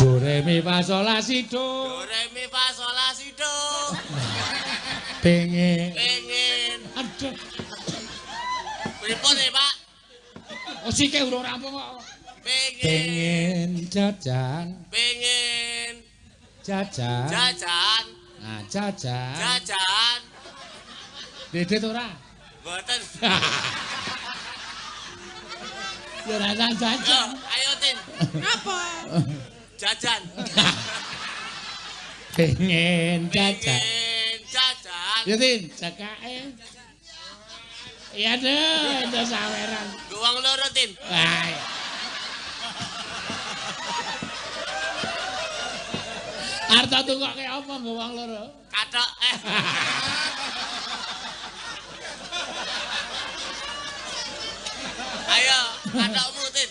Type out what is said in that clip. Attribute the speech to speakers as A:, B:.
A: Do re mi fa sol la si do.
B: Do re mi fa sol la si do.
A: Pengen.
B: Aduh. Pripun ya, Pak?
A: Oh sike urung rampung kok. Pengen jajan. Jajan. Nah, jajan. Dedet ora?
B: Mboten.
A: Ya ora jajan.
B: Ayo, Tin.
C: Apa?
B: Jajan.
A: Pengen jajan. Ya Tin, jakake. Iya deh, itu saweran.
B: Uang loro, Tin.
A: Hai. Arta tungkoke apa nggo wong loro?
B: Kathok. Ayo, kathokmu, Tin.